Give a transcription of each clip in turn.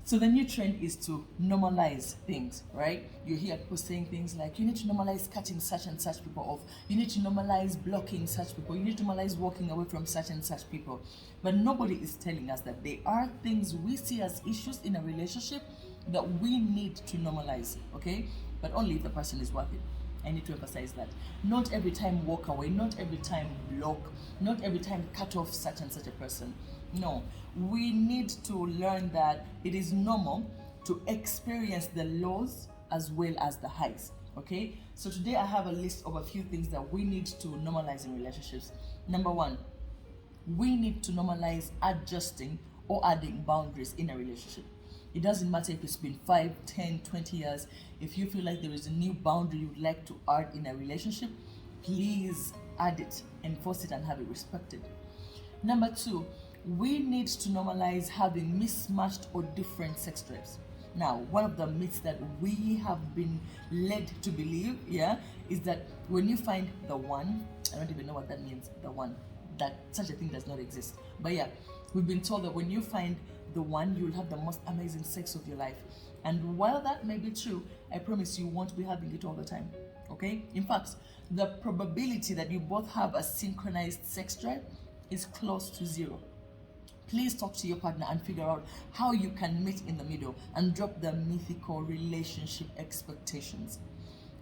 So the new trend is to normalize things, right? You hear people saying things like, you need to normalize cutting such and such people off. You need to normalize blocking such people. You need to normalize walking away from such and such people. But nobody is telling us that there are things we see as issues in a relationship that we need to normalize, okay? But only if the person is worth it. I need to emphasize that. Not every time walk away, not every time block, not every time cut off such and such a person. No, we need to learn that it is normal to experience the lows as well as the highs. Okay, so today I have a list of a few things that we need to normalize in relationships. Number one, we need to normalize adjusting or adding boundaries in a relationship. It doesn't matter if it's been 5, 10, 20 years. If you feel like there is a new boundary you'd like to add in a relationship, please add it, enforce it, and have it respected. Number two, we need to normalize having mismatched or different sex drives. Now, one of the myths that we have been led to believe, is that when you find the one, I don't even know what that means, the one, that such a thing does not exist. But yeah, we've been told that when you find the one, you'll have the most amazing sex of your life. And while that may be true, I promise you won't be having it all the time. Okay? In fact, the probability that you both have a synchronized sex drive is close to zero. Please talk to your partner and figure out how you can meet in the middle and drop the mythical relationship expectations.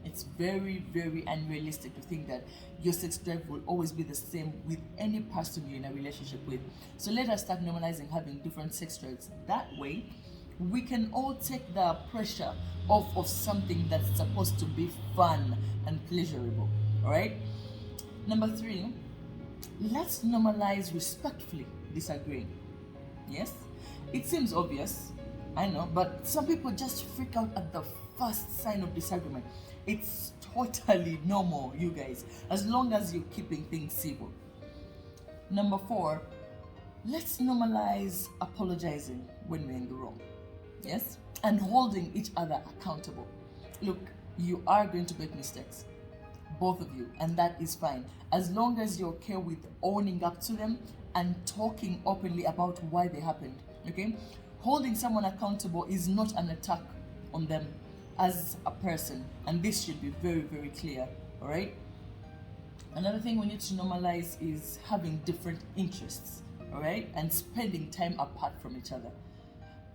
It's very, very unrealistic to think that your sex drive will always be the same with any person you're in a relationship with. So let us start normalizing having different sex drives. That way, we can all take the pressure off of something that's supposed to be fun and pleasurable. All right? Number three, let's normalize respectfully disagreeing. Yes? It seems obvious, I know, but some people just freak out at the first sign of disagreement. It's totally normal, you guys, as long as you're keeping things civil. Number four, let's normalize apologizing when we're in the wrong. Yes? And holding each other accountable. Look, you are going to make mistakes, both of you, and that is fine, as long as you're okay with owning up to them and talking openly about why they happened. Okay? Holding someone accountable is not an attack on them as a person, and this should be very, very clear. All right? Another thing we need to normalize is having different interests, all right, and spending time apart from each other.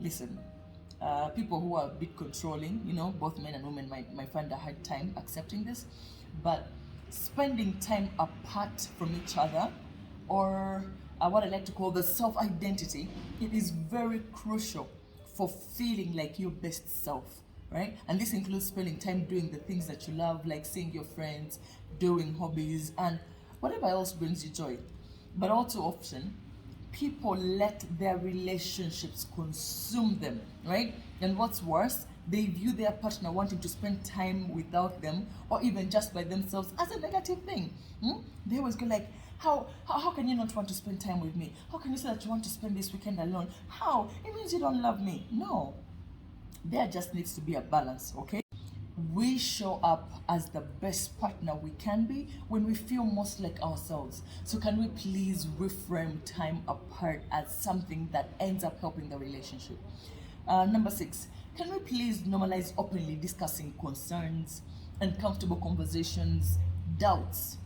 Listen, people who are a bit controlling, both men and women might find a hard time accepting this, but spending time apart from each other, or what I like to call the self-identity, it is very crucial for feeling like your best self, right? And this includes spending time doing the things that you love, like seeing your friends, doing hobbies, and whatever else brings you joy. But all too often, people let their relationships consume them, right? And what's worse, they view their partner wanting to spend time without them or even just by themselves as a negative thing. They always go like, how can you not want to spend time with me? How can you say that you want to spend this weekend alone? How? It means you don't love me. No. There just needs to be a balance, okay? We show up as the best partner we can be when we feel most like ourselves. So can we please reframe time apart as something that ends up helping the relationship? Number 6, can we please normalize openly discussing concerns, uncomfortable conversations, doubts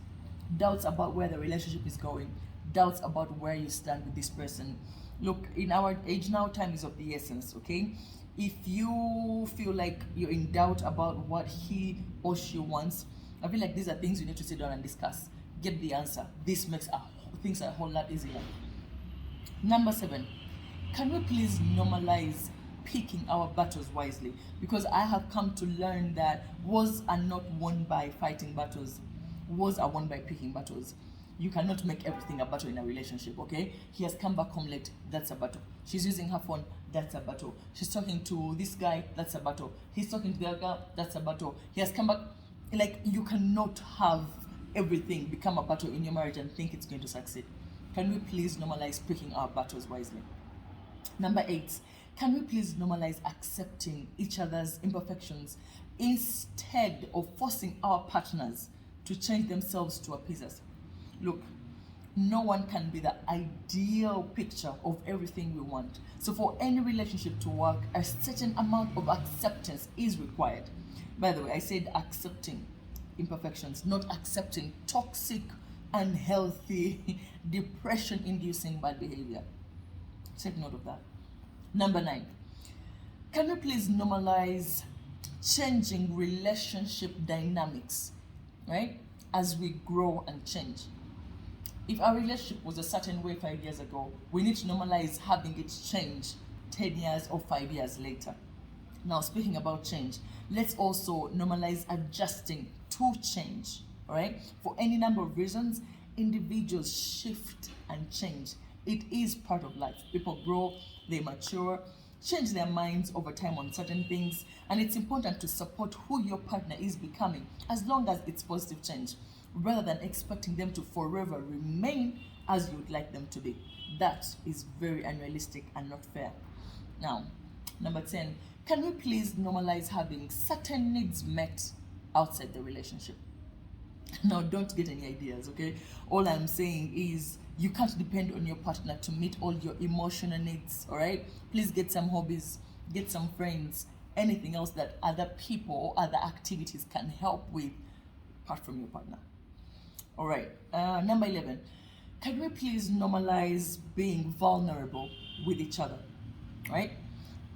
about where the relationship is going, doubts about where you stand with this person. Look, in our age now, time is of the essence, okay? If you feel like you're in doubt about what he or she wants, I feel like these are things you need to sit down and discuss. Get the answer. This makes things a whole lot easier. Number 7, can we please normalize picking our battles wisely? Because I have come to learn that wars are not won by fighting battles. Wars are won by picking battles. You cannot make everything a battle in a relationship, okay? He has come back home late, that's a battle. She's using her phone, that's a battle. She's talking to this guy, that's a battle. He's talking to the other girl, that's a battle. He has come back. Like, you cannot have everything become a battle in your marriage and think it's going to succeed. Can we please normalize picking our battles wisely? Number 8, can we please normalize accepting each other's imperfections instead of forcing our partners to change themselves to appease us? Look, No one can be the ideal picture of everything we want. So for any relationship to work, a certain amount of acceptance is required. By the way, I said accepting imperfections, not accepting toxic, unhealthy, depression-inducing bad behavior. Take note of that. Number 9, can we please normalize changing relationship dynamics, right? As we grow and change. If our relationship was a certain way 5 years ago, we need to normalize having it change 10 years or 5 years later. Now, speaking about change, let's also normalize adjusting to change, all right? For any number of reasons, individuals shift and change. It is part of life. People grow, they mature, change their minds over time on certain things, and it's important to support who your partner is becoming as long as it's positive change, rather than expecting them to forever remain as you would like them to be. That is very unrealistic and not fair. Now, number 10, can we please normalize having certain needs met outside the relationship? Now, don't get any ideas, okay? All I'm saying is you can't depend on your partner to meet all your emotional needs, all right? Please get some hobbies, get some friends, anything else that other people or other activities can help with apart from your partner. All right, number 11, can we please normalize being vulnerable with each other, right?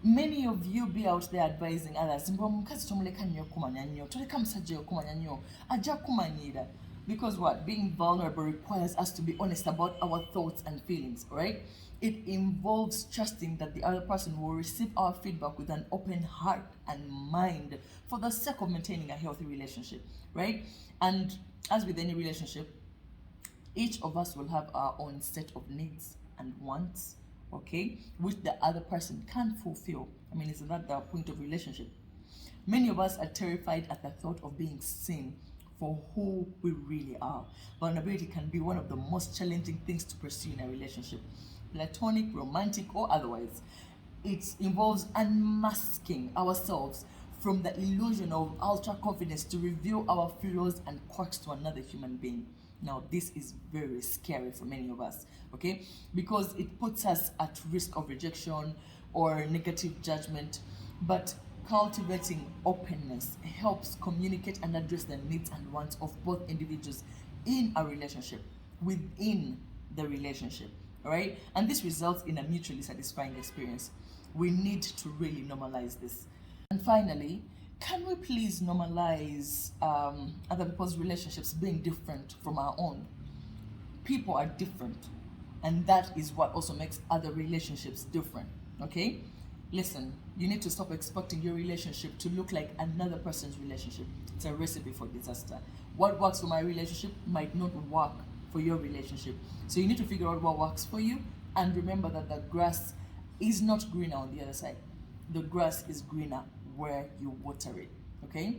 Many of you be out there advising others, because what? Being vulnerable requires us to be honest about our thoughts and feelings, right? It involves trusting that the other person will receive our feedback with an open heart and mind for the sake of maintaining a healthy relationship, right? And as with any relationship, each of us will have our own set of needs and wants, okay, which the other person can fulfill. I mean, isn't that the point of relationship? Many of us are terrified at the thought of being seen for who we really are. Vulnerability can be one of the most challenging things to pursue in a relationship, platonic, romantic, or otherwise. It involves unmasking ourselves from the illusion of ultra confidence to reveal our flaws and quirks to another human being. Now, this is very scary for many of us, okay? Because it puts us at risk of rejection or negative judgment. But cultivating openness helps communicate and address the needs and wants of both individuals in a relationship, within the relationship, all right? And this results in a mutually satisfying experience. We need to really normalize this. And finally, can we please normalize other people's relationships being different from our own? People are different, and that is what also makes other relationships different, okay? Listen, you need to stop expecting your relationship to look like another person's relationship. It's a recipe for disaster. What works for my relationship might not work for your relationship. So you need to figure out what works for you, and remember that the grass is not greener on the other side. The grass is greener where you water it, okay?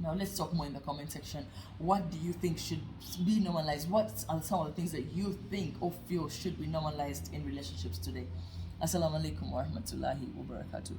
Now let's talk more in the comment section. What do you think should be normalized? What are some of the things that you think or feel should be normalized in relationships today? Assalamu alaikum warahmatullahi wabarakatuh.